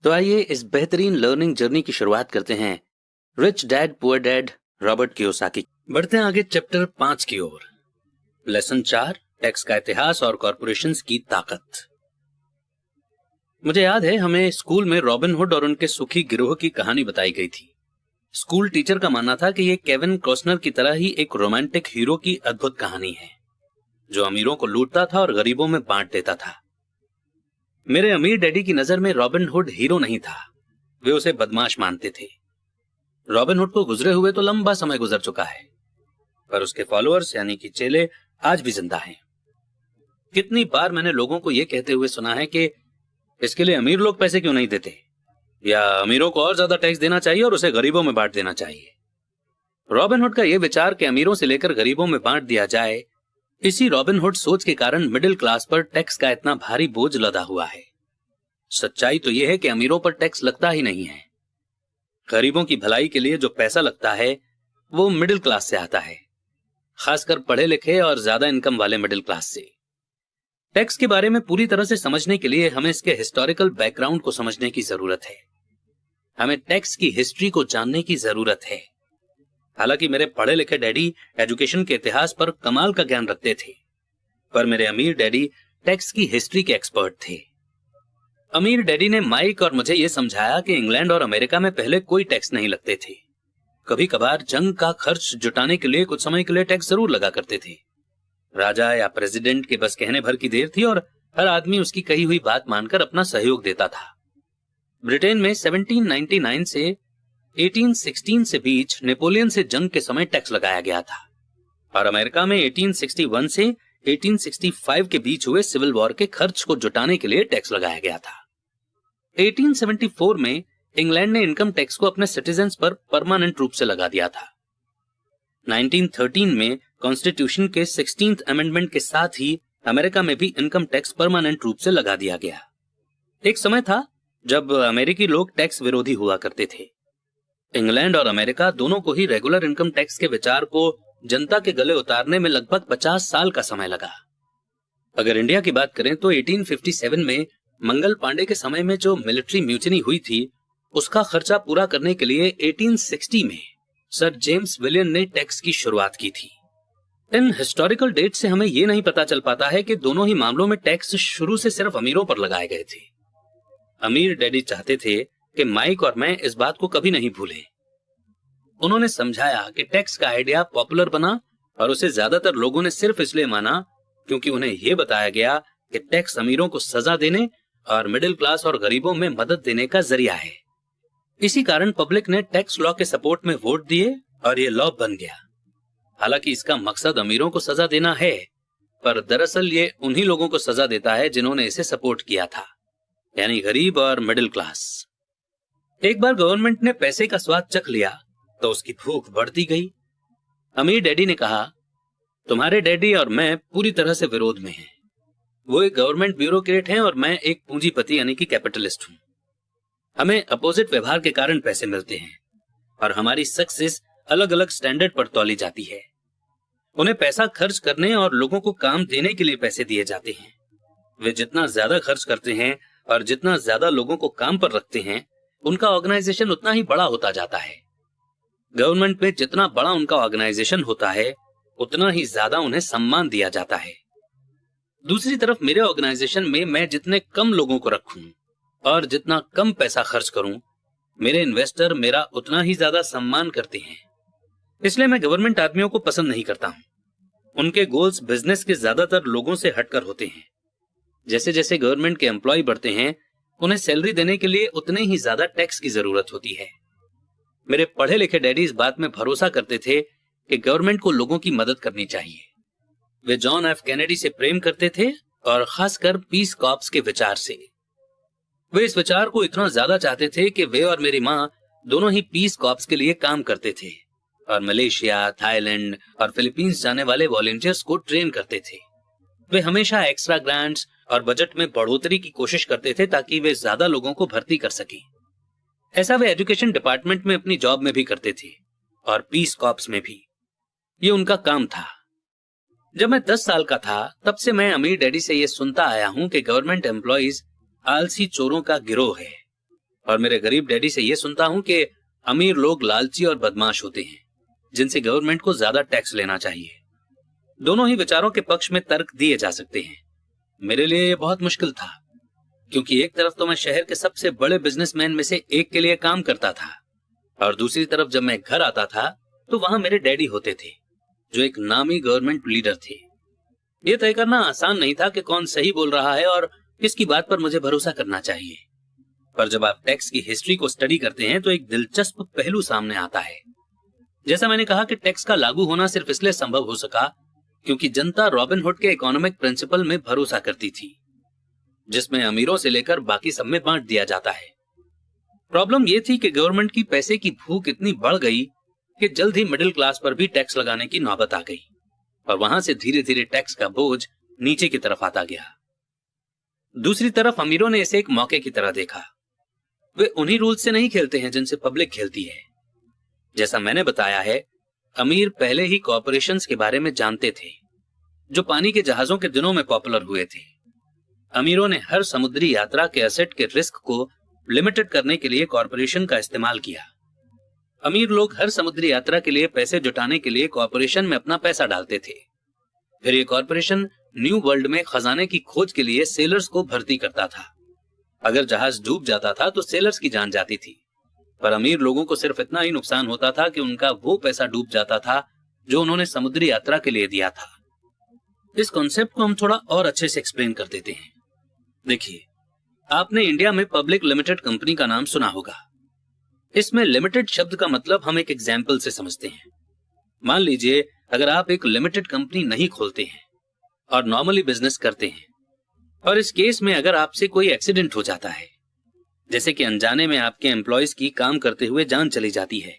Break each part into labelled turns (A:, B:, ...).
A: तो आइए इस बेहतरीन लर्निंग जर्नी की शुरुआत करते हैं rich dad poor dad Robert Kiyosaki. बढ़ते हैं आगे चैप्टर 5 की ओर। लेसन 4, टैक्स का इतिहास और कॉर्पोरेशंस की ताकत। मुझे याद है हमें स्कूल में रॉबिन हुड और उनके सुखी गिरोह की कहानी बताई गई थी। स्कूल टीचर का मानना था कि ये केविन कॉस्टनर की तरह ही एक रोमांटिक हीरो की अद्भुत कहानी है, जो अमीरों को लूटता था और गरीबों में बांट देता था। मेरे अमीर डैडी की नजर में रॉबिन हुड हीरो नहीं था, वे उसे बदमाश मानते थे। रॉबिन हुड को गुजरे हुए तो लंबा समय गुजर चुका है, पर उसके फॉलोअर्स यानी कि चेले आज भी जिंदा हैं। कितनी बार मैंने लोगों को यह कहते हुए सुना है कि इसके लिए अमीर लोग पैसे क्यों नहीं देते, या अमीरों को और ज्यादा टैक्स देना चाहिए और उसे गरीबों में बांट देना चाहिए। रॉबिन हुड का यह विचार कि अमीरों से लेकर गरीबों में बांट दिया जाए, इसी रॉबिन हुड सोच के कारण मिडिल क्लास पर टैक्स का इतना भारी बोझ लदा हुआ है। सच्चाई तो यह है कि अमीरों पर टैक्स लगता ही नहीं है। गरीबों की भलाई के लिए जो पैसा लगता है वो मिडिल क्लास से आता है, खासकर पढ़े लिखे और ज्यादा इनकम वाले मिडिल क्लास से। टैक्स के बारे में पूरी तरह से समझने के लिए हमें इसके हिस्टोरिकल बैकग्राउंड को समझने की जरूरत है। हमें टैक्स की हिस्ट्री को जानने की जरूरत है। हालांकि मेरे पढ़े लिखे डैडी एजुकेशन के इतिहास पर कमाल का ज्ञान रखते थे, पर मेरे अमीर डैडी टैक्स की हिस्ट्री के एक्सपर्ट थे। अमीर डैडी ने माइक और मुझे यह समझाया कि इंग्लैंड और अमेरिका में पहले कोई टैक्स नहीं लगते थे। कभी कभार जंग का खर्च जुटाने के लिए कुछ समय के लिए टैक्स जरूर लगा करते थे। राजा या प्रेसिडेंट के बस कहने भर की देर थी और हर आदमी उसकी कही हुई बात मानकर अपना सहयोग देता था। ब्रिटेन में 1799 से 1816 से बीच नेपोलियन से जंग के समय टैक्स लगाया गया था, और अमेरिका में 1861 से 1865 के बीच हुए सिविल वॉर के खर्च को जुटाने के लिए टैक्स लगाया गया था। 1874 में इंग्लैंड ने इनकम टैक्स को अपने सिटीजन्स पर परमानेंट रूप से लगा दिया था। 1913 में कॉन्स्टिट्यूशन के 16th अमेंडमेंट के साथ ही अमेरिका में भी इनकम टैक्स परमानेंट रूप से लगा दिया गया। एक समय था जब अमेरिकी लोग टैक्स विरोधी हुआ करते थे। इंग्लैंड और अमेरिका दोनों को ही रेगुलर इनकम टैक्स के विचार को जनता के गले उतारने में लगभग 50 साल का समय लगा। अगर इंडिया की बात करें तो 1857 में मंगल पांडे के समय में जो मिलिट्री म्यूटिनी हुई थी, उसका खर्चा पूरा करने के लिए 1860 में सर जेम्स विलियम ने टैक्स की शुरुआत की थी। इन हिस्टोरिकल डेट से हमें यह नहीं पता चल पाता है कि दोनों ही मामलों में टैक्स शुरू से सिर्फ अमीरों पर लगाए गए थे। अमीर डैडी चाहते थे कि माइक और मैं इस बात को कभी नहीं भूलें। उन्होंने समझाया कि टैक्स का आइडिया पॉपुलर बना और उसे ज्यादातर लोगों ने सिर्फ इसलिए माना क्योंकि उन्हें यह बताया गया कि टैक्स अमीरों को सजा देने और मिडिल क्लास और गरीबों में मदद देने का जरिया है। इसी कारण पब्लिक ने टैक्स लॉ के सपोर्ट में वोट दिए और यह लॉ बन गया। हालांकि इसका मकसद अमीरों को सजा देना है, पर दरअसल ये उन्हीं लोगों को सजा देता है जिन्होंने इसे सपोर्ट किया था, यानी गरीब और मिडिल क्लास। एक बार गवर्नमेंट ने पैसे का स्वाद चख लिया तो उसकी भूख बढ़ती गई। अमीर डैडी ने कहा, तुम्हारे डैडी और मैं पूरी तरह से विरोध में हैं। वो एक गवर्नमेंट ब्यूरोक्रेट हैं और मैं एक पूंजीपति यानी कि कैपिटलिस्ट हूं। हमें अपोजिट व्यवहार के कारण पैसे मिलते हैं और हमारी सक्सेस अलग अलग स्टैंडर्ड पर तौली जाती है। उन्हें पैसा खर्च करने और लोगों को काम देने के लिए पैसे दिए जाते हैं। वे जितना ज्यादा खर्च करते हैं और जितना ज्यादा लोगों को काम पर रखते हैं, उनका ऑर्गेनाइजेशन उतना ही बड़ा होता जाता है। गवर्नमेंट में जितना बड़ा उनका ऑर्गेनाइजेशन होता है, उतना ही ज्यादा उन्हें सम्मान दिया जाता है। दूसरी तरफ मेरे ऑर्गेनाइजेशन में मैं जितने कम लोगों को रखूं और जितना कम पैसा खर्च करूं, मेरे इन्वेस्टर मेरा उतना ही ज्यादा सम्मान करते हैं। इसलिए मैं गवर्नमेंट आदमियों को पसंद नहीं करता हूं। उनके गोल्स बिजनेस के ज्यादातर लोगों से हटकर होते हैं। जैसे जैसे गवर्नमेंट के एम्प्लॉय बढ़ते हैं, उन्हें सैलरी देने के लिए उतने ही ज्यादा टैक्स की जरूरत होती है। मेरे पढ़े लिखे डैडी इस बात में भरोसा करते थे कि गवर्नमेंट को लोगों की मदद करनी चाहिए। वे जॉन एफ कैनेडी से प्रेम करते थे और खासकर पीस कॉर्प्स के विचार से। वे इस विचार को इतना ज्यादा चाहते थे कि वे और मेरी माँ दोनों ही पीस कॉर्प्स के लिए काम करते थे और मलेशिया, थाईलैंड और फिलीपींस जाने वाले वॉलंटियर्स को ट्रेन करते थे। वे हमेशा एक्स्ट्रा ग्रांट्स और बजट में बढ़ोतरी की कोशिश करते थे ताकि वे ज्यादा लोगों को भर्ती कर सकें। ऐसा वे एजुकेशन डिपार्टमेंट में अपनी जॉब में भी करते थे और पीस कॉर्प्स में भी। ये उनका काम था। जब मैं 10 साल का था, तब से मैं अमीर डैडी से ये सुनता आया हूं कि गवर्नमेंट एम्प्लॉइज आलसी चोरों का गिरोह है। और मेरे गरीब डैडी से ये सुनता हूं कि अमीर लोग लालची और बदमाश होते हैं जिनसे गवर्नमेंट को ज्यादा टैक्स लेना चाहिए। दोनों ही विचारों के पक्ष में तर्क दिए जा सकते हैं। मेरे लिए ये बहुत मुश्किल था, क्योंकि एक तरफ तो मैं शहर के सबसे बड़े बिजनेसमैन में से एक के लिए काम करता था, और दूसरी तरफ जब मैं घर आता था तो वहां मेरे डैडी होते थे जो एक नामी गवर्नमेंट लीडर थे। यह तय करना आसान नहीं था कि कौन सही बोल रहा है और किसकी बात पर मुझे भरोसा करना चाहिए। पर जब आप टैक्स की हिस्ट्री को स्टडी करते हैं तो एक दिलचस्प पहलू सामने आता है। जैसा मैंने कहा कि टैक्स का लागू होना सिर्फ इसलिए संभव हो सका क्योंकि जनता रॉबिनहुड के इकोनॉमिक प्रिंसिपल में भरोसा करती थी, जिसमें अमीरों से लेकर बाकी सब में बांट दिया जाता है। प्रॉब्लम यह थी कि गवर्नमेंट की पैसे की भूख इतनी बढ़ गई कि जल्द ही मिडिल क्लास पर भी टैक्स लगाने की नौबत आ गई, और वहां से धीरे धीरे टैक्स का बोझ नीचे की तरफ आता गया। दूसरी तरफ अमीरों ने इसे एक मौके की तरह देखा। वे उन्हीं रूल से नहीं खेलते हैं जिनसे पब्लिक खेलती है। जैसा मैंने बताया है, अमीर पहले ही कॉर्पोरेशंस के बारे में जानते थे जो पानी के जहाजों के दिनों में पॉपुलर हुए थे। अमीरों ने हर समुद्री यात्रा के एसेट के रिस्क को लिमिटेड करने के लिए कॉर्पोरेशन का इस्तेमाल किया। अमीर लोग हर समुद्री यात्रा के लिए पैसे जुटाने के लिए कॉर्पोरेशन में अपना पैसा डालते थे। फिर ये कॉर्पोरेशन न्यू वर्ल्ड में खजाने की खोज के लिए सेलर्स को भर्ती करता था। अगर जहाज डूब जाता था तो सेलर्स की जान जाती थी, पर अमीर लोगों को सिर्फ इतना ही नुकसान होता था कि उनका वो पैसा डूब जाता था जो उन्होंने समुद्री यात्रा के लिए दिया था। इस कॉन्सेप्ट को हम थोड़ा और अच्छे से एक्सप्लेन कर देते हैं। देखिए, आपने इंडिया में पब्लिक लिमिटेड कंपनी का नाम सुना होगा। इसमें लिमिटेड शब्द का मतलब हम एक एग्जाम्पल से समझते हैं। मान लीजिए अगर आप एक लिमिटेड कंपनी नहीं खोलते हैं और नॉर्मली बिजनेस करते हैं, और इस केस में अगर आपसे कोई एक्सीडेंट हो जाता है, जैसे कि अनजाने में आपके एम्प्लॉयज की काम करते हुए जान चली जाती है,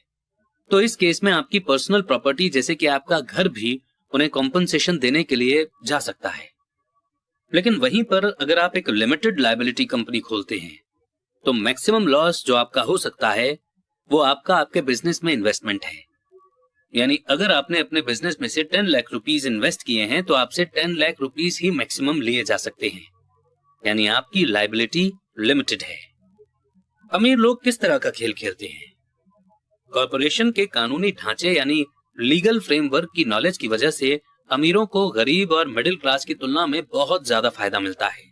A: तो इस केस में आपकी पर्सनल प्रॉपर्टी जैसे कि आपका घर भी उन्हें कॉम्पनसेशन देने के लिए जा सकता है। लेकिन वहीं पर अगर आप एक लिमिटेड लायबिलिटी कंपनी खोलते हैं तो मैक्सिमम लॉस जो आपका हो सकता है वो आपके बिजनेस में इन्वेस्टमेंट है। यानी अगर आपने अपने बिजनेस में से 10 लाख रुपीस इन्वेस्ट किए हैं तो आपसे 10 लाख रुपीस ही मैक्सिमम लिए जा सकते हैं, यानी आपकी लायबिलिटी लिमिटेड है। अमीर लोग किस तरह का खेल खेलते हैं? कॉर्पोरेशन के कानूनी ढांचे यानी लीगल फ्रेमवर्क की नॉलेज की वजह से अमीरों को गरीब और मिडिल क्लास की तुलना में बहुत ज्यादा फायदा मिलता है।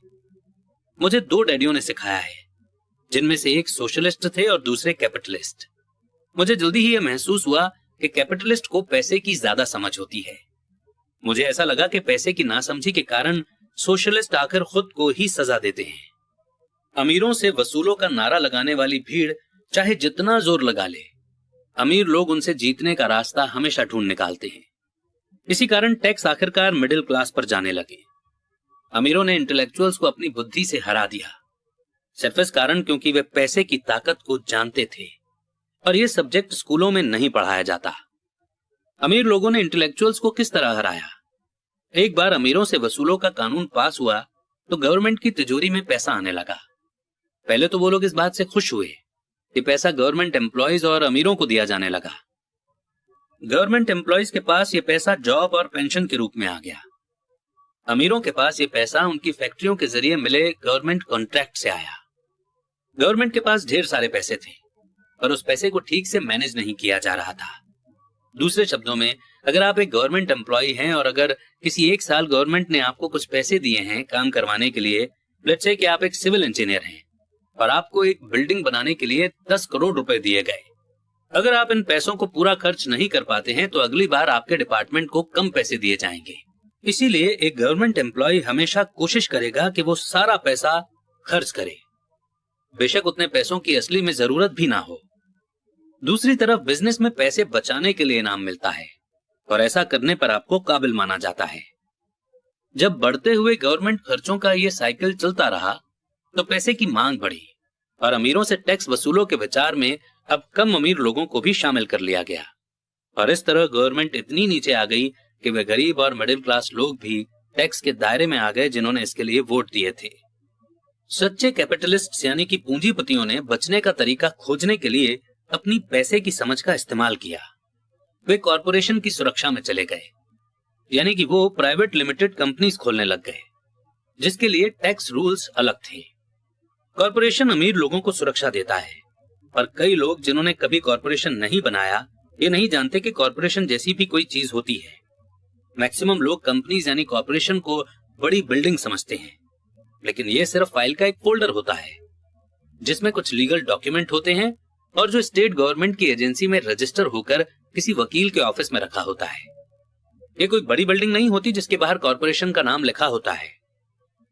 A: मुझे 2 डैडियों ने सिखाया है, जिनमें से एक सोशलिस्ट थे और दूसरे कैपिटलिस्ट। मुझे जल्दी ही यह महसूस हुआ कि कैपिटलिस्ट को पैसे की ज्यादा समझ होती है। मुझे ऐसा लगा कि पैसे की नासमझी के कारण सोशलिस्ट आकर खुद को ही सजा देते हैं। अमीरों से वसूलों का नारा लगाने वाली भीड़ चाहे जितना जोर लगा ले, अमीर लोग उनसे जीतने का रास्ता हमेशा ढूंढ निकालते हैं। इसी कारण टैक्स आखिरकार मिडिल क्लास पर जाने लगे। अमीरों ने इंटेलेक्चुअल्स को अपनी बुद्धि से हरा दिया, सिर्फ इस कारण क्योंकि वे पैसे की ताकत को जानते थे, और यह सब्जेक्ट स्कूलों में नहीं पढ़ाया जाता। अमीर लोगों ने इंटेलेक्चुअल्स को किस तरह हराया? एक बार अमीरों से वसूलों का कानून पास हुआ तो गवर्नमेंट की तिजोरी में पैसा आने लगा। पहले तो वो लोग इस बात से खुश हुए कि पैसा गवर्नमेंट एम्प्लॉयज और अमीरों को दिया जाने लगा। गवर्नमेंट एम्प्लॉयज के पास ये पैसा जॉब और पेंशन के रूप में आ गया। अमीरों के पास ये पैसा उनकी फैक्ट्रियों के जरिए मिले गवर्नमेंट कॉन्ट्रैक्ट से आया। गवर्नमेंट के पास ढेर सारे पैसे थे, पर उस पैसे को ठीक से मैनेज नहीं किया जा रहा था। दूसरे शब्दों में, अगर आप एक गवर्नमेंट एम्प्लॉय हैं और अगर किसी एक साल गवर्नमेंट ने आपको कुछ पैसे दिए हैं काम करवाने के लिए, लेट्स से कि आप एक सिविल इंजीनियर हैं और आपको एक बिल्डिंग बनाने के लिए 10 करोड़ रुपए दिए गए। अगर आप इन पैसों को पूरा खर्च नहीं कर पाते हैं तो अगली बार आपके डिपार्टमेंट को कम पैसे दिए जाएंगे। इसीलिए एक गवर्नमेंट एम्प्लॉय हमेशा कोशिश करेगा कि वो सारा पैसा खर्च करे, बेशक उतने पैसों की असली में जरूरत भी ना हो। दूसरी तरफ बिजनेस में पैसे बचाने के लिए इनाम मिलता है और ऐसा करने पर आपको काबिल माना जाता है। जब बढ़ते हुए गवर्नमेंट खर्चों का ये साइकिल चलता रहा तो पैसे की मांग बढ़ी और अमीरों से टैक्स वसूलों के विचार में अब कम अमीर लोगों को भी शामिल कर लिया गया, और इस तरह गवर्नमेंट इतनी नीचे आ गई कि वे गरीब और मिडिल क्लास लोग भी टैक्स के दायरे में आ गए जिन्होंने इसके लिए वोट दिए थे। सच्चे कैपिटलिस्ट यानी कि पूंजीपतियों ने बचने का तरीका खोजने के लिए अपनी पैसे की समझ का इस्तेमाल किया। वे कॉर्पोरेशन की सुरक्षा में चले गए, यानी कि वो प्राइवेट लिमिटेड कंपनीज खोलने लग गए जिसके लिए टैक्स रूल्स अलग थे। कॉरपोरेशन अमीर लोगों को सुरक्षा देता है, पर कई लोग जिन्होंने कभी कॉरपोरेशन नहीं बनाया, ये नहीं जानते कि कॉरपोरेशन जैसी भी कोई चीज होती है। मैक्सिमम लोग कंपनीज यानी कॉरपोरेशन को बड़ी बिल्डिंग समझते हैं, लेकिन ये सिर्फ फाइल का एक फोल्डर होता है जिसमें कुछ लीगल डॉक्यूमेंट होते हैं और जो स्टेट गवर्नमेंट की एजेंसी में रजिस्टर होकर किसी वकील के ऑफिस में रखा होता है। ये कोई बड़ी बिल्डिंग नहीं होती जिसके बाहर कॉरपोरेशन का नाम लिखा होता है।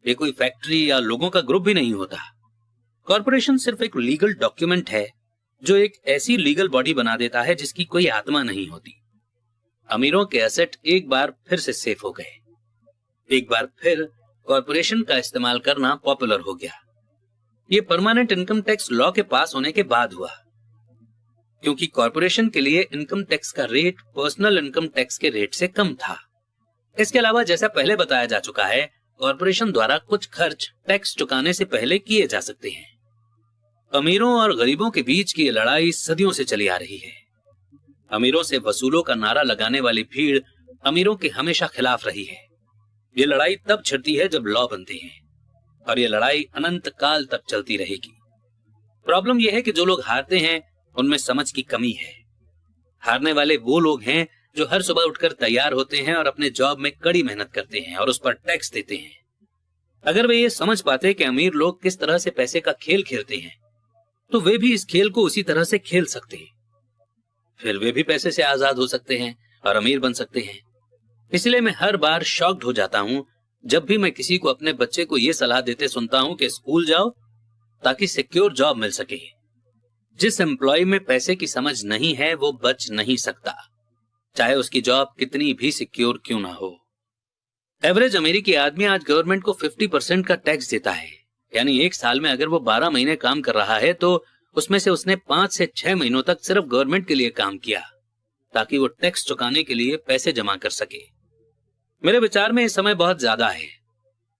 A: ये कोई फैक्ट्री या लोगों का ग्रुप भी नहीं होता। कॉरपोरेशन सिर्फ एक लीगल डॉक्यूमेंट है जो एक ऐसी लीगल बॉडी बना देता है जिसकी कोई आत्मा नहीं होती। अमीरों के एसेट एक बार फिर से सेफ हो गए। एक बार फिर कॉरपोरेशन का इस्तेमाल करना पॉपुलर हो गया। ये परमानेंट इनकम टैक्स लॉ के पास होने के बाद हुआ, क्योंकि कॉरपोरेशन के लिए इनकम टैक्स का रेट पर्सनल इनकम टैक्स के रेट से कम था। इसके अलावा जैसा पहले बताया जा चुका है, कॉरपोरेशन द्वारा कुछ खर्च टैक्स चुकाने से पहले किए जा सकते हैं। अमीरों और गरीबों के बीच की ये लड़ाई सदियों से चली आ रही है। अमीरों से वसूलों का नारा लगाने वाली भीड़ अमीरों के हमेशा खिलाफ रही है। ये लड़ाई तब छिड़ती है जब लॉ बनते हैं, और ये लड़ाई अनंत काल तक चलती रहेगी। प्रॉब्लम यह है कि जो लोग हारते हैं उनमें समझ की कमी है। हारने वाले वो लोग हैं जो हर सुबह उठकर तैयार होते हैं और अपने जॉब में कड़ी मेहनत करते हैं और उस पर टैक्स देते हैं। अगर वे ये समझ पाते कि अमीर लोग किस तरह से पैसे का खेल खेलते हैं, तो वे भी इस खेल को उसी तरह से खेल सकते हैं। फिर वे भी पैसे से आजाद हो सकते हैं और अमीर बन सकते हैं। इसलिए मैं हर बार शॉक्ड हो जाता हूं जब भी मैं किसी को अपने बच्चे को यह सलाह देते सुनता हूं कि स्कूल जाओ ताकि सिक्योर जॉब मिल सके। जिस एम्प्लॉय में पैसे की समझ नहीं है वो बच नहीं सकता, चाहे उसकी जॉब कितनी भी सिक्योर क्यों ना हो। एवरेज अमेरिकी आदमी आज गवर्नमेंट को 50% का टैक्स देता है। यानी एक साल में अगर वो 12 महीने काम कर रहा है तो उसमें से उसने 5 से 6 महीनों तक सिर्फ गवर्नमेंट के लिए काम किया ताकि वो टैक्स चुकाने के लिए पैसे जमा कर सके। मेरे विचार में इस समय बहुत ज्यादा है।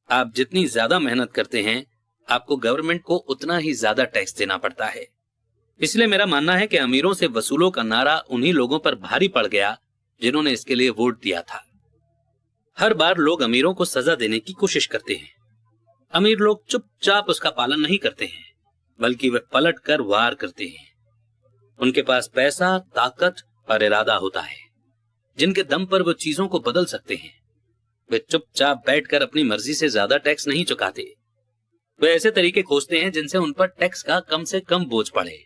A: आप जितनी ज्यादा मेहनत करते हैं, आपको गवर्नमेंट को उतना ही ज्यादा टैक्स देना पड़ता है। इसलिए मेरा मानना है कि अमीरों से वसूलों का नारा उन्हीं लोगों पर भारी पड़ गया जिन्होंने इसके लिए वोट दिया था। हर बार लोग अमीरों को सजा देने की कोशिश करते हैं। अमीर लोग चुपचाप उसका पालन नहीं करते हैं, बल्कि वे पलट कर वार करते हैं। उनके पास पैसा, ताकत और इरादा होता है जिनके दम पर वो चीजों को बदल सकते हैं। वे चुपचाप बैठकर अपनी मर्जी से ज्यादा टैक्स नहीं चुकाते। वे ऐसे तरीके खोजते हैं जिनसे उन पर टैक्स का कम से कम बोझ पड़े।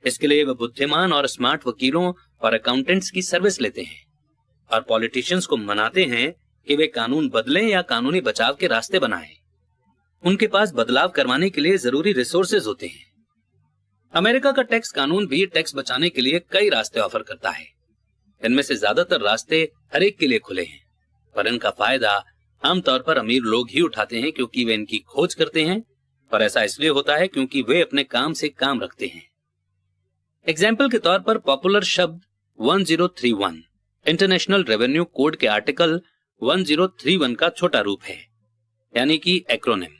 A: इसके लिए वे बुद्धिमान और स्मार्ट वकीलों और अकाउंटेंट्स की सर्विस लेते हैं और पॉलिटिशियंस को मनाते हैं कि वे कानून बदलें या कानूनी बचाव के रास्ते बनाएं। उनके पास बदलाव करवाने के लिए जरूरी रिसोर्सेज होते हैं। अमेरिका का टैक्स कानून भी टैक्स बचाने के लिए कई रास्ते ऑफर करता है। इनमें से ज्यादातर रास्ते हर एक के लिए खुले हैं, पर इनका फायदा आमतौर पर अमीर लोग ही उठाते हैं क्योंकि वे इनकी खोज करते हैं, और ऐसा इसलिए होता है क्योंकि वे अपने काम से काम रखते हैं। एग्जाम्पल के तौर पर पॉपुलर शब्द 1031 इंटरनेशनल रेवेन्यू कोड के आर्टिकल 1031 का छोटा रूप है, यानी कि एक्रोनिम,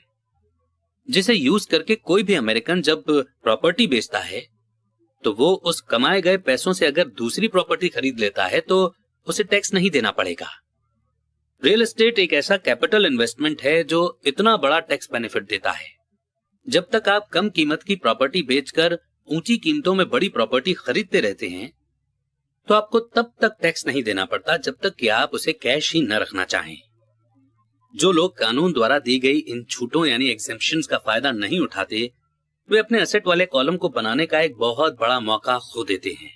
A: जिसे यूज करके कोई भी अमेरिकन जब प्रॉपर्टी बेचता है तो वो उस कमाए गए पैसों से अगर दूसरी प्रॉपर्टी खरीद लेता है तो उसे टैक्स नहीं देना पड़ेगा। रियल एस्टेट एक ऐसा कैपिटल इन्वेस्टमेंट है जो इतना बड़ा टैक्स बेनिफिट देता है। जब तक आप कम कीमत की प्रॉपर्टी बेचकर ऊंची कीमतों में बड़ी प्रॉपर्टी खरीदते रहते हैं तो आपको तब तक टैक्स नहीं देना पड़ता जब तक कि आप उसे कैश ही न रखना चाहें। जो लोग कानून द्वारा दी गई इन छूटों यानी एग्जेम्पशंस का फायदा नहीं उठाते, वे अपने एसेट वाले कॉलम को बनाने का एक बहुत बड़ा मौका खो देते हैं।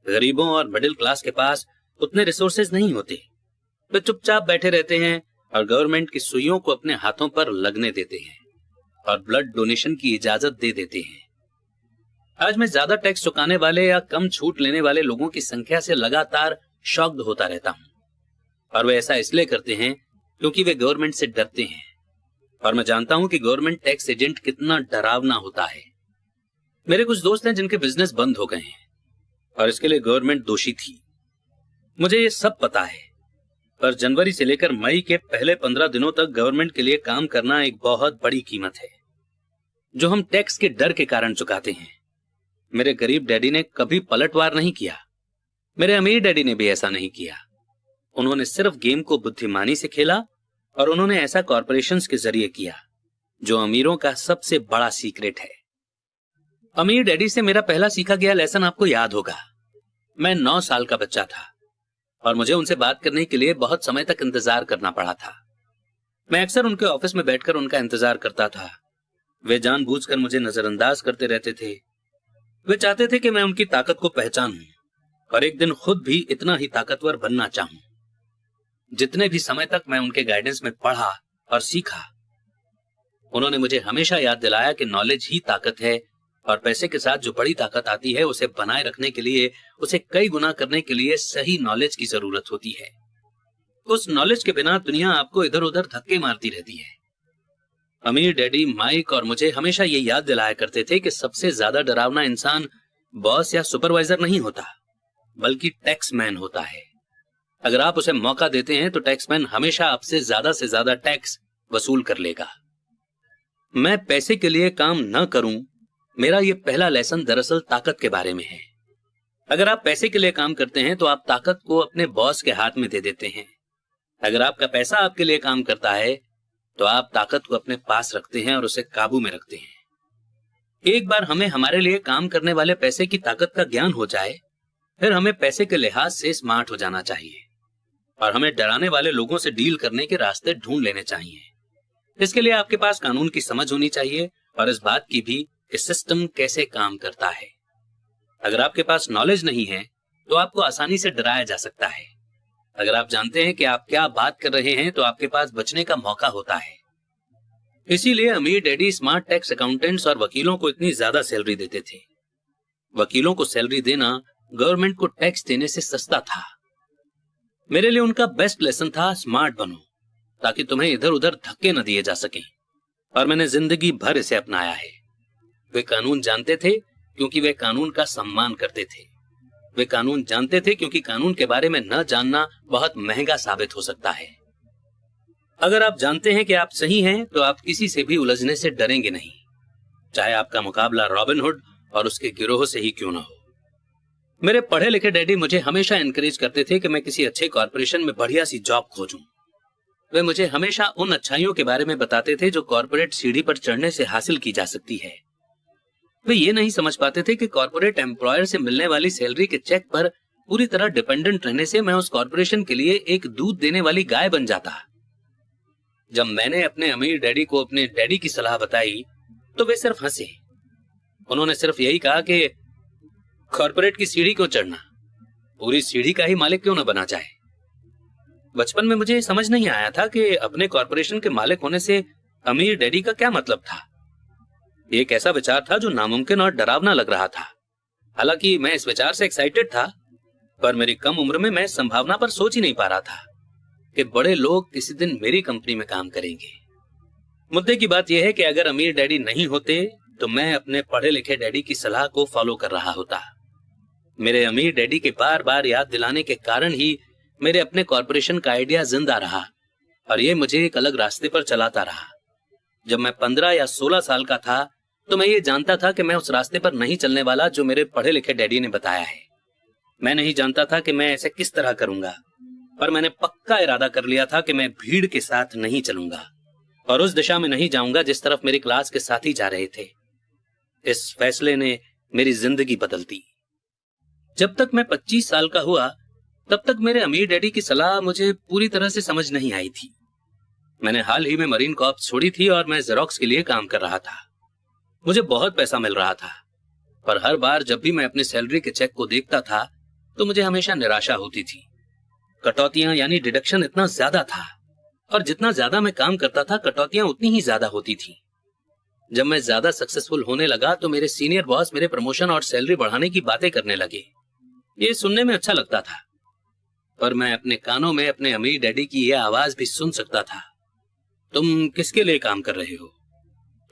A: गरीबों और मिडिल क्लास के पास उतने रिसोर्सेज नहीं होते। वे चुपचाप बैठे रहते हैं और गवर्नमेंट की सुइयों को अपने हाथों पर लगने देते हैं और ब्लड डोनेशन की इजाजत दे देते हैं। आज मैं ज्यादा टैक्स चुकाने वाले या कम छूट लेने वाले लोगों की संख्या से लगातार शॉक्ड होता रहता हूं, और वे ऐसा इसलिए करते हैं क्योंकि वे गवर्नमेंट से डरते हैं। और मैं जानता हूं कि गवर्नमेंट टैक्स एजेंट कितना डरावना होता है। मेरे कुछ दोस्त हैं जिनके बिजनेस बंद हो गए हैं और इसके लिए गवर्नमेंट दोषी थी। मुझे ये सब पता है, पर जनवरी से लेकर मई के पहले 15 दिनों तक गवर्नमेंट के लिए काम करना एक बहुत बड़ी कीमत है जो हम टैक्स के डर के कारण चुकाते हैं। मेरे गरीब डैडी ने कभी पलटवार नहीं किया। मेरे अमीर डैडी ने भी ऐसा नहीं किया। उन्होंने सिर्फ गेम को बुद्धिमानी से खेला और उन्होंने ऐसा कॉरपोरेशंस के जरिए किया जो अमीरों का सबसे बड़ा सीक्रेट है। अमीर डैडी से मेरा पहला सीखा गया लेसन आपको याद होगा। मैं 9 साल का बच्चा था और मुझे उनसे बात करने के लिए बहुत समय तक इंतजार करना पड़ा था। मैं अक्सर उनके ऑफिस में बैठकर उनका इंतजार करता था। वे जानबूझकर मुझे नजरअंदाज करते रहते थे। वे चाहते थे कि मैं उनकी ताकत को पहचानूं और एक दिन खुद भी इतना ही ताकतवर बनना चाहूं। जितने भी समय तक मैं उनके गाइडेंस में पढ़ा और सीखा, उन्होंने मुझे हमेशा याद दिलाया कि नॉलेज ही ताकत है और पैसे के साथ जो बड़ी ताकत आती है उसे बनाए रखने के लिए, उसे कई गुना करने के लिए सही नॉलेज की जरूरत होती है। उस नॉलेज के बिना दुनिया आपको इधर उधर धक्के मारती रहती है। अमीर डैडी माइक और मुझे हमेशा ये याद दिलाया करते थे कि सबसे ज्यादा डरावना इंसान बॉस या सुपरवाइजर नहीं होता, बल्कि टैक्समैन होता है। अगर आप उसे मौका देते हैं तो टैक्समैन हमेशा आपसे से ज्यादा टैक्स वसूल कर लेगा। मैं पैसे के लिए काम न करूं, मेरा ये पहला लेसन दरअसल ताकत के बारे में है। अगर आप पैसे के लिए काम करते हैं तो आप ताकत को अपने बॉस के हाथ में दे देते हैं। अगर आपका पैसा आपके लिए काम करता है तो आप ताकत को अपने पास रखते हैं और उसे काबू में रखते हैं। एक बार हमें हमारे लिए काम करने वाले पैसे की ताकत का ज्ञान हो जाए, फिर हमें पैसे के लिहाज से स्मार्ट हो जाना चाहिए और हमें डराने वाले लोगों से डील करने के रास्ते ढूंढ लेने चाहिए। इसके लिए आपके पास कानून की समझ होनी चाहिए और इस बात की भी कि सिस्टम कैसे काम करता है। अगर आपके पास नॉलेज नहीं है तो आपको आसानी से डराया जा सकता है। अगर आप जानते हैं कि आप क्या बात कर रहे हैं तो आपके पास बचने का मौका होता है। इसीलिए अमीर डैडी स्मार्ट टैक्स अकाउंटेंट्स और वकीलों को इतनी ज्यादा सैलरी देते थे। वकीलों को सैलरी देना गवर्नमेंट को टैक्स देने से सस्ता था। मेरे लिए उनका बेस्ट लेसन था स्मार्ट बनो, ताकि तुम्हें इधर उधर धक्के न दिए जा सकें, और मैंने जिंदगी भर इसे अपनाया है। वे कानून जानते थे क्योंकि वे कानून का सम्मान करते थे। वे कानून जानते थे क्योंकि कानून के बारे में न जानना बहुत महंगा साबित हो सकता है। अगर आप जानते हैं कि आप सही हैं तो आप किसी से भी उलझने से डरेंगे नहीं, चाहे आपका मुकाबला रॉबिनहुड और उसके गिरोह से ही क्यों न हो। मेरे पढ़े लिखे डैडी मुझे हमेशा एनकरेज करते थे कि मैं किसी अच्छे कॉर्पोरेशन में बढ़िया सी जॉब खोजूं। वे मुझे हमेशा उन अच्छाइयों के बारे में बताते थे जो कॉर्पोरेट सीढ़ी पर चढ़ने से हासिल की जा सकती है। वे ये नहीं समझ पाते थे कि कॉर्पोरेट एम्प्लॉयर से मिलने वाली सैलरी के चेक पर पूरी तरह डिपेंडेंट रहने से मैं उस कॉर्पोरेशन के लिए एक दूध देने वाली गाय बन जाता। जब मैंने अपने अमीर डैडी को अपने डैडी की सलाह बताई तो वे सिर्फ हंसे। उन्होंने सिर्फ यही कहा कि कॉर्पोरेट की सीढ़ी क्यों चढ़ना, पूरी सीढ़ी का ही मालिक क्यों न बना जाए। बचपन में मुझे समझ नहीं आया था कि अपने कॉर्पोरेशन के मालिक होने से अमीर डैडी का क्या मतलब था। एक ऐसा विचार था जो नामुमकिन और डरावना लग रहा था। हालांकि मैं इस विचार से एक्साइटेड था, पर मेरी कम उम्र में मैं इस संभावना पर सोच ही नहीं पा रहा था कि बड़े लोग किसी दिन मेरी कंपनी में काम करेंगे। मुद्दे की बात यह है कि अगर अमीर डैडी नहीं होते तो मैं अपने पढ़े लिखे डैडी की सलाह को फॉलो कर रहा होता। मेरे अमीर डैडी के बार बार याद दिलाने के कारण ही मेरे अपने कॉर्पोरेशन का आइडिया जिंदा रहा और ये मुझे एक अलग रास्ते पर चलाता रहा। जब मैं 15 या 16 साल का था तो मैं ये जानता था कि मैं उस रास्ते पर नहीं चलने वाला जो मेरे पढ़े लिखे डैडी ने बताया है। मैं नहीं जानता था कि मैं ऐसे किस तरह करूंगा, पर मैंने पक्का इरादा कर लिया था कि मैं भीड़ के साथ नहीं चलूंगा और उस दिशा में नहीं जाऊंगा जिस तरफ मेरी क्लास के साथी जा रहे थे। इस फैसले ने मेरी जिंदगी बदल दी। जब तक मैं 25 साल का हुआ तब तक मेरे अमीर डैडी की सलाह मुझे पूरी तरह से समझ नहीं आई थी। मैंने हाल ही में मरीन कॉर्प्स छोड़ी थी और मैं जेरोक्स के लिए काम कर रहा था। मुझे बहुत पैसा मिल रहा था, पर हर बार जब भी मैं अपने सैलरी के चेक को देखता था तो मुझे हमेशा निराशा होती थी। कटौतियां यानी डिडक्शन इतना ज्यादा था और जितना ज्यादा मैं काम करता था कटौतियां उतनी ही ज्यादा होती थी। जब मैं ज्यादा सक्सेसफुल होने लगा तो मेरे सीनियर बॉस मेरे प्रमोशन और सैलरी बढ़ाने की बातें करने लगे। ये सुनने में अच्छा लगता था, पर मैं अपने कानों में अपने अमीर डैडी की यह आवाज भी सुन सकता था। तुम किसके लिए काम कर रहे हो?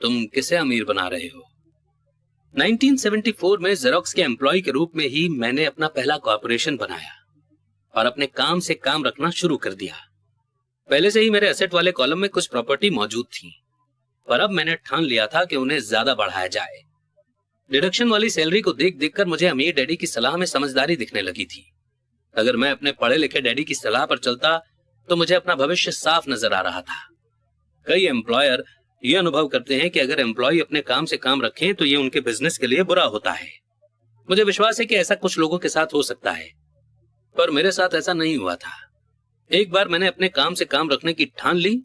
A: तुम किसे अमीर बना रहे हो? 1974 में जेरोक्स के एम्प्लॉय के रूप में ही मैंने अपना पहला कॉर्पोरेशन बनाया और अपने काम से काम रखना शुरू कर दिया। पहले से ही मेरे एसेट वाले कॉलम में कुछ प्रॉपर्टी मौजूद थी, पर अब मैंने ठान लिया था कि उन्हें ज्यादा बढ़ाया जाए। डिडक्शन वाली सैलरी को देख देखकर मुझे अमीर डैडी की सलाह में समझदारी दिखने लगी थी। अगर मैं अपने पढ़े लिखे डैडी की सलाह पर चलता तो मुझे अपना भविष्य साफ नजर आ रहा था। कई एम्प्लॉयर ये अनुभव करते हैं कि अगर एम्प्लॉय अपने काम से काम रखें तो ये उनके बिजनेस के लिए बुरा होता है। मुझे विश्वास है कि ऐसा कुछ लोगों के साथ हो सकता है, पर मेरे साथ ऐसा नहीं हुआ था। एक बार मैंने अपने काम से काम रखने की ठान ली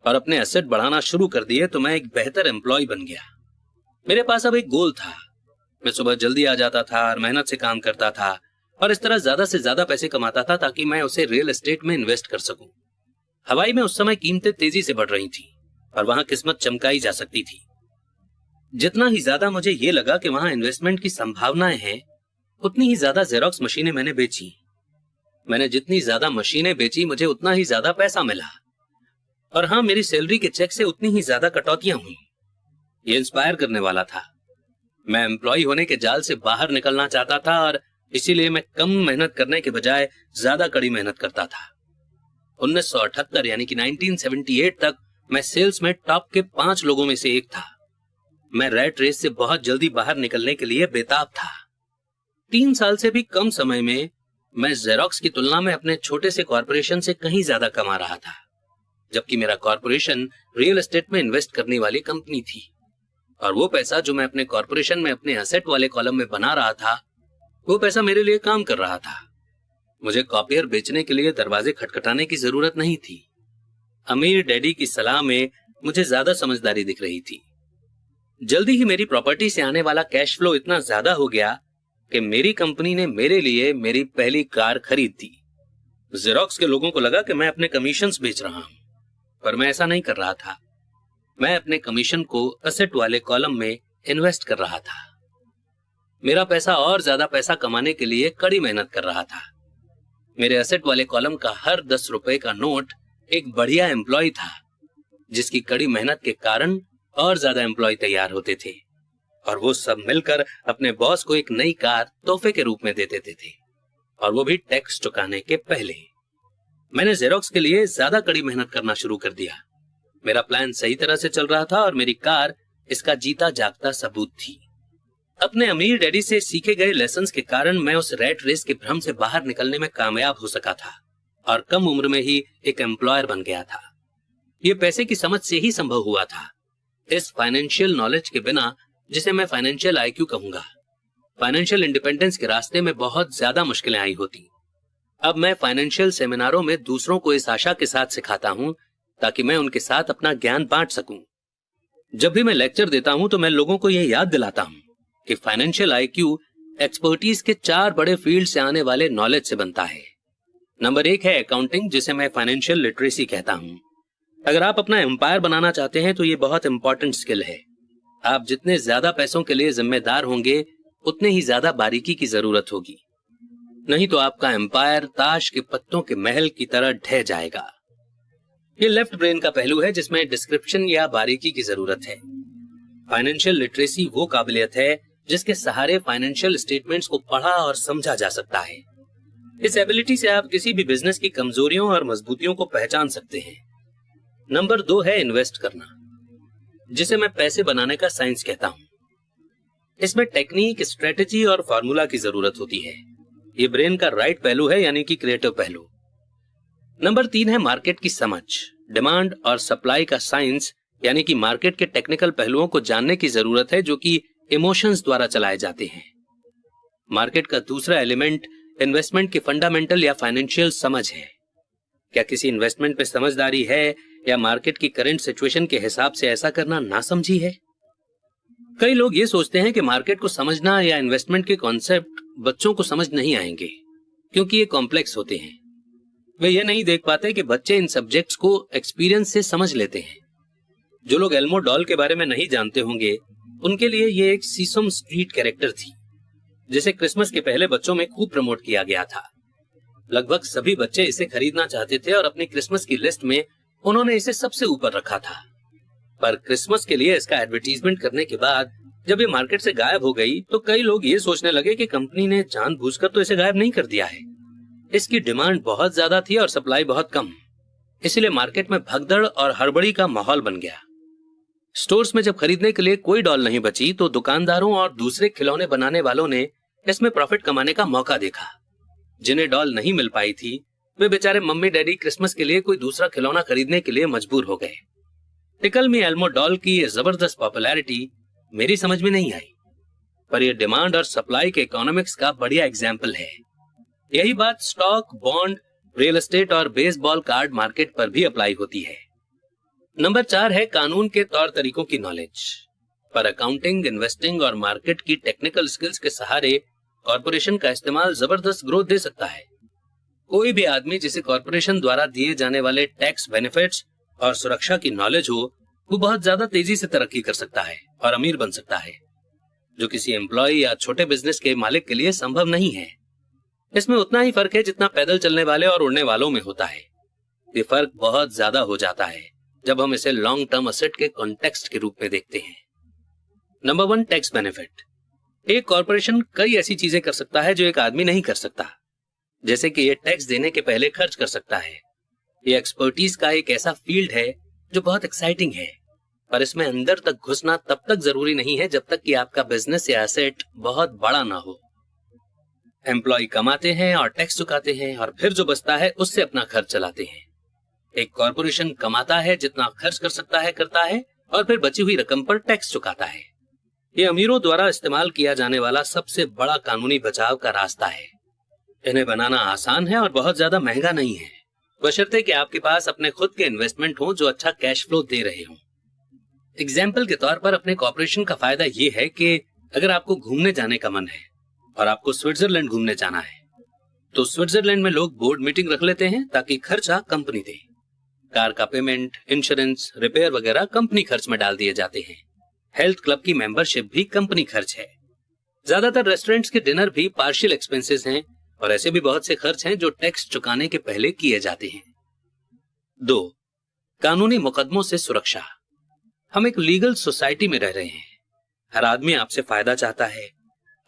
A: और अपने एसेट बढ़ाना शुरू कर दिए तो मैं एक बेहतर एम्प्लॉय बन गया। मेरे पास अब एक गोल था। मैं सुबह जल्दी आ जाता था और मेहनत से काम करता था और इस तरह ज्यादा से ज्यादा पैसे कमाता था ताकि मैं उसे रियल एस्टेट में इन्वेस्ट कर सकूं। हवाई में उस समय कीमतें तेजी से बढ़ रही थी और वहां किस्मत चमकाई जा सकती थी। जितना ही ज्यादा मुझे ये लगा कि वहां इन्वेस्टमेंट की संभावनाएं हैं, उतनी ही ज्यादा जेरोक्स मशीनें मैंने बेची। मैंने जितनी ज्यादा मशीनें बेची, मुझे उतना ही ज्यादा पैसा मिला। और हाँ, मेरी सैलरी के चेक से उतनी ही ज्यादा कटौतियां हुई। ये इंस्पायर करने वाला था। मैं एम्प्लॉय होने के जाल से बाहर निकलना चाहता था और इसीलिए मैं कम मेहनत करने के बजाय ज्यादा कड़ी मेहनत करता था। 1978 यानी कि 1978 तक मैं सेल्स में टॉप के 5 लोगों में से एक था। मैं रैट रेस से बहुत जल्दी बाहर निकलने के लिए बेताब था। 3 साल से भी कम समय में मैं जेरोक्स की तुलना में अपने छोटे से कॉर्पोरेशन से कहीं ज्यादा कमा रहा था, जबकि मेरा कॉर्पोरेशन रियल एस्टेट में इन्वेस्ट करने वाली कंपनी थी। और वो पैसा जो मैं अपने कॉर्पोरेशन में अपने एसेट वाले कॉलम में बना रहा था, वो पैसा मेरे लिए काम कर रहा था। मुझे कॉपियर बेचने के लिए दरवाजे खटखटाने की जरूरत नहीं थी। अमीर डैडी की सलाह में मुझे ज्यादा समझदारी दिख रही थी। जल्दी ही मेरी प्रॉपर्टी से आने वाला कैश फ्लो इतना ज्यादा हो गया कि मेरी कंपनी ने मेरे लिए मेरी पहली कार खरीद दी। जेरोक्स के लोगों को लगा कि मैं अपने कमीशंस बेच रहा हूं, पर मैं ऐसा नहीं कर रहा था। मैं अपने कमीशन को एसेट वाले कॉलम में इन्वेस्ट कर रहा था। मेरा पैसा और ज्यादा पैसा कमाने के लिए कड़ी मेहनत कर रहा था। मेरे एसेट वाले कॉलम का हर 10 रुपए का नोट एक बढ़िया एम्प्लॉय था, जिसकी कड़ी मेहनत के कारण और ज्यादा एम्प्लॉय तैयार होते थे और वो सब मिलकर अपने बॉस को एक नई कार तोहफे के रूप में दे देते थे, और वो भी टैक्स चुकाने के पहले। मैंने जेरोक्स के लिए ज्यादा कड़ी मेहनत करना शुरू कर दिया। मेरा प्लान सही तरह से चल रहा था और मेरी कार इसका जीता जागता सबूत थी। अपने अमीर डैडी से सीखे गए लेसन्स के कारण मैं उस रैट रेस के भ्रम से बाहर निकलने में कामयाब हो सका था और कम उम्र में ही एक एम्प्लॉयर बन गया था। ये पैसे की समझ से ही संभव हुआ था। इस फाइनेंशियल नॉलेज के बिना, जिसे मैं फाइनेंशियल आईक्यू कहूंगा, फाइनेंशियल इंडिपेंडेंस के रास्ते में बहुत ज्यादा मुश्किलें आई होती। अब मैं फाइनेंशियल सेमिनारों में दूसरों को इस आशा के साथ सिखाता हूं ताकि मैं उनके साथ अपना ज्ञान बांट सकूं। जब भी मैं लेक्चर देता हूं तो मैं लोगों को यह याद दिलाता हूं कि फाइनेंशियल आईक्यू एक्सपर्टीज के 4 बड़े फील्ड से आने वाले नॉलेज से बनता है। नंबर 1 है अकाउंटिंग, जिसे मैं फाइनेंशियल लिटरेसी कहता हूं। अगर आप अपना एम्पायर बनाना चाहते हैं तो ये बहुत इंपॉर्टेंट स्किल है। आप जितने ज्यादा पैसों के लिए जिम्मेदार होंगे, उतने ही ज्यादा बारीकी की जरूरत होगी, नहीं तो आपका एम्पायर ताश के पत्तों के महल की तरह ढह जाएगा। ये लेफ्ट ब्रेन का पहलू है जिसमें डिस्क्रिप्शन या बारीकी की जरूरत है। फाइनेंशियल लिटरेसी वो काबिलियत है जिसके सहारे फाइनेंशियल स्टेटमेंट्स को पढ़ा और समझा जा सकता है। इस एबिलिटी से आप किसी भी बिजनेस की कमजोरियों और मजबूतियों को पहचान सकते हैं। नंबर 2 है इन्वेस्ट करना, जिसे मैं पैसे बनाने का साइंस कहता हूं। इसमें टेक्निक, स्ट्रेटेजी और फॉर्मूला की जरूरत होती है। ये ब्रेन का राइट पहलू है, यानी कि क्रिएटिव पहलू। नंबर 3 है मार्केट की समझ, डिमांड और सप्लाई का साइंस, यानी कि मार्केट के टेक्निकल पहलुओं को जानने की जरूरत है जो कि इमोशंस द्वारा चलाए जाते हैं। मार्केट का दूसरा एलिमेंट इन्वेस्टमेंट की फंडामेंटल या फाइनेंशियल समझ है। क्या किसी इन्वेस्टमेंट में समझदारी है या मार्केट की करंट सिचुएशन के हिसाब से ऐसा करना नासमझी है? कई लोग ये सोचते हैं कि मार्केट को समझना या इन्वेस्टमेंट के कॉन्सेप्ट बच्चों को समझ नहीं आएंगे क्योंकि ये कॉम्प्लेक्स होते हैं। वे ये नहीं देख पाते कि बच्चे इन सब्जेक्ट्स को एक्सपीरियंस से समझ लेते हैं। जो लोग एल्मो डॉल के बारे में नहीं जानते होंगे, उनके लिए ये एक सीसम स्ट्रीट कैरेक्टर थी, जिसे क्रिसमस के पहले बच्चों में खूब प्रमोट किया गया था। लगभग सभी बच्चे इसे खरीदना चाहते थे और अपनी क्रिसमस की लिस्ट में उन्होंने इसे सबसे ऊपर रखा था। पर क्रिसमस के लिए इसका एडवर्टीजमेंट करने के बाद जब ये मार्केट से गायब हो गई तो कई लोग ये सोचने लगे कि कंपनी ने जानबूझकर तो इसे गायब नहीं कर दिया है। इसकी डिमांड बहुत ज्यादा थी और सप्लाई बहुत कम, इसलिए मार्केट में भगदड़ और हड़बड़ी का माहौल बन गया। स्टोर्स में जब खरीदने के लिए कोई डॉल नहीं बची तो दुकानदारों और दूसरे खिलौने बनाने वालों ने इसमें प्रॉफिट कमाने का मौका देखा। जिन्हें डॉल नहीं मिल पाई थी, वे बेचारे मम्मी डैडी क्रिसमस के लिए कोई दूसरा खिलौना खरीदने के लिए मजबूर हो गए। टिकल मी एल्मो डॉल की ये जबरदस्त पॉपुलैरिटी मेरी समझ में नहीं आई, पर यह डिमांड और सप्लाई के इकोनॉमिक्स का बढ़िया एग्जाम्पल है। यही बात स्टॉक, बॉन्ड, रियल एस्टेट और बेसबॉल कार्ड मार्केट पर भी अप्लाई होती है। नंबर 4 है कानून के तौर तरीकों की नॉलेज। पर अकाउंटिंग, इन्वेस्टिंग और मार्केट की टेक्निकल स्किल्स के सहारे कॉर्पोरेशन का इस्तेमाल जबरदस्त ग्रोथ दे सकता है। कोई भी आदमी जिसे कॉर्पोरेशन द्वारा दिए जाने वाले टैक्स बेनिफिट्स और सुरक्षा की नॉलेज हो, वो बहुत ज्यादा तेजी से तरक्की कर सकता है और अमीर बन सकता है, जो किसी एम्प्लॉय या छोटे बिजनेस के मालिक के लिए संभव नहीं है। इसमें उतना ही फर्क है जितना पैदल चलने वाले और उड़ने वालों में होता है। ये फर्क बहुत ज्यादा हो जाता है जब हम इसे लॉन्ग टर्म असेट के कॉन्टेक्स्ट के रूप में देखते हैं। Number 1, tax benefit. एक कॉर्पोरेशन कई ऐसी चीजें कर सकता है जो एक आदमी नहीं कर सकता, जैसे कि ये टैक्स देने के पहले खर्च कर सकता है। ये एक्सपर्टीज का एक ऐसा फील्ड है जो बहुत एक्साइटिंग है, पर इसमें अंदर तक घुसना तब तक जरूरी नहीं है जब तक कि आपका बिजनेस या एसेट बहुत बड़ा ना हो। एम्प्लॉय कमाते हैं और टैक्स चुकाते हैं और फिर जो बचता है उससे अपना खर्च चलाते हैं। एक कॉर्पोरेशन कमाता है, जितना खर्च कर सकता है करता है, और फिर बची हुई रकम पर टैक्स चुकाता है। ये अमीरों द्वारा इस्तेमाल किया जाने वाला सबसे बड़ा कानूनी बचाव का रास्ता है। इन्हें बनाना आसान है और बहुत ज्यादा महंगा नहीं है, बशर्ते कि आपके पास अपने खुद के इन्वेस्टमेंट हो जो अच्छा कैश फ्लो दे रहे हो। एग्जाम्पल के तौर पर अपने कॉर्पोरेशन का फायदा ये है कि अगर आपको घूमने जाने का मन है और आपको स्विट्जरलैंड घूमने जाना है, तो स्विट्जरलैंड में लोग बोर्ड मीटिंग रख लेते हैं ताकि खर्चा कंपनी दे। कार का पेमेंट, इंश्योरेंस, रिपेयर वगैरह कंपनी खर्च में डाल दिए जाते हैं। हेल्थ क्लब की मेंबरशिप भी कंपनी खर्च है। ज्यादातर रेस्टोरेंट्स के डिनर भी पार्शियल एक्सपेंसेस हैं, और ऐसे भी बहुत से खर्च हैं जो टैक्स चुकाने के पहले किए जाते हैं। 2, कानूनी मुकदमों से सुरक्षा। हम एक लीगल सोसाइटी में रह रहे हैं। हर आदमी आपसे फायदा चाहता है।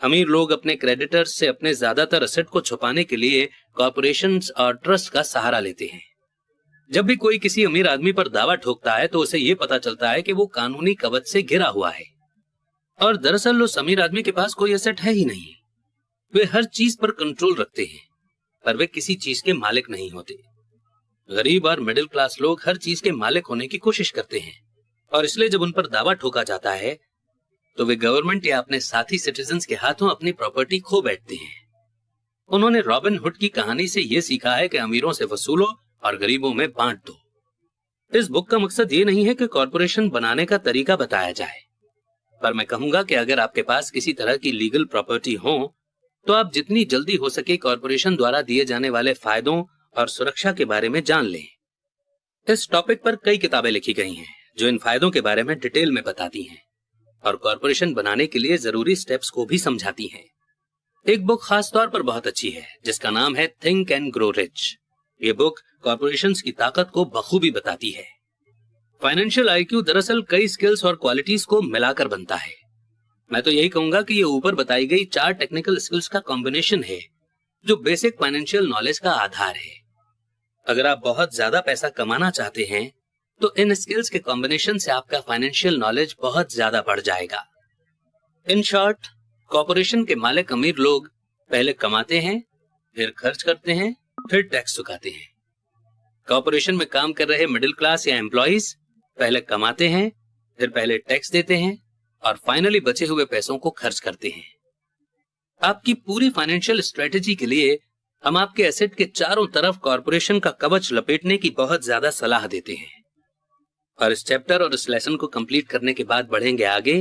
A: अमीर लोग अपने क्रेडिटर्स से अपने ज्यादातर असेट को छुपाने के लिए कॉर्पोरेशंस और ट्रस्ट का सहारा लेते हैं। जब भी कोई किसी अमीर आदमी पर दावा ठोकता है तो उसे यह पता चलता है कि वो कानूनी कवच से घिरा हुआ है, और दरअसल उस अमीर आदमी के पास कोई एसेट है ही नहीं। वे हर चीज पर कंट्रोल रखते हैं, पर वे किसी चीज के मालिक नहीं होते। गरीब और मिडिल क्लास लोग हर चीज के मालिक होने की कोशिश करते हैं, और इसलिए जब उन पर दावा ठोका जाता है तो वे गवर्नमेंट या अपने साथी सिटीजन्स के हाथों अपनी प्रॉपर्टी खो बैठते हैं। उन्होंने रॉबिन हुड की कहानी से यह सीखा है कि अमीरों से वसूलो और गरीबों में बांट दो। इस बुक का मकसद ये नहीं है कि कॉर्पोरेशन बनाने का तरीका बताया जाए, पर मैं कहूंगा कि अगर आपके पास किसी तरह की लीगल प्रॉपर्टी हो तो आप जितनी जल्दी हो सके कॉर्पोरेशन द्वारा दिए जाने वाले फायदों और सुरक्षा के बारे में जान लें। इस टॉपिक पर कई किताबें लिखी गई हैं जो इन फायदों के बारे में डिटेल में बताती हैं और कॉर्पोरेशन बनाने के लिए जरूरी स्टेप्स को भी समझाती हैं। एक बुक खास तौर पर बहुत अच्छी है जिसका नाम है थिंक एंड ग्रो रिच। ये बुक कॉर्पोरेशंस की ताकत को बखूबी बताती है। फाइनेंशियल आईक्यू दरअसल कई स्किल्स और क्वालिटीज को मिलाकर बनता है। मैं तो यही कहूंगा कि ये ऊपर बताई गई 4 टेक्निकल स्किल्स का कॉम्बिनेशन है जो बेसिक फाइनेंशियल नॉलेज का आधार है। अगर आप बहुत ज्यादा पैसा कमाना चाहते हैं तो इन स्किल्स के कॉम्बिनेशन से आपका फाइनेंशियल नॉलेज बहुत ज्यादा बढ़ जाएगा। इन शॉर्ट, कॉर्पोरेशन के मालिक अमीर लोग पहले कमाते हैं, फिर खर्च करते हैं, फिर टैक्स चुकाते हैं। कॉर्पोरेशन में काम कर रहे मिडिल क्लास या एम्प्लॉइज पहले कमाते हैं, फिर पहले टैक्स देते हैं और फाइनली बचे हुए पैसों को खर्च करते हैं। आपकी पूरी फाइनेंशियल स्ट्रेटेजी के लिए हम आपके एसेट के चारों तरफ कॉर्पोरेशन का कवच लपेटने की बहुत ज्यादा सलाह देते हैं। और इस चैप्टर और इस लेसन को कंप्लीट करने के बाद बढ़ेंगे आगे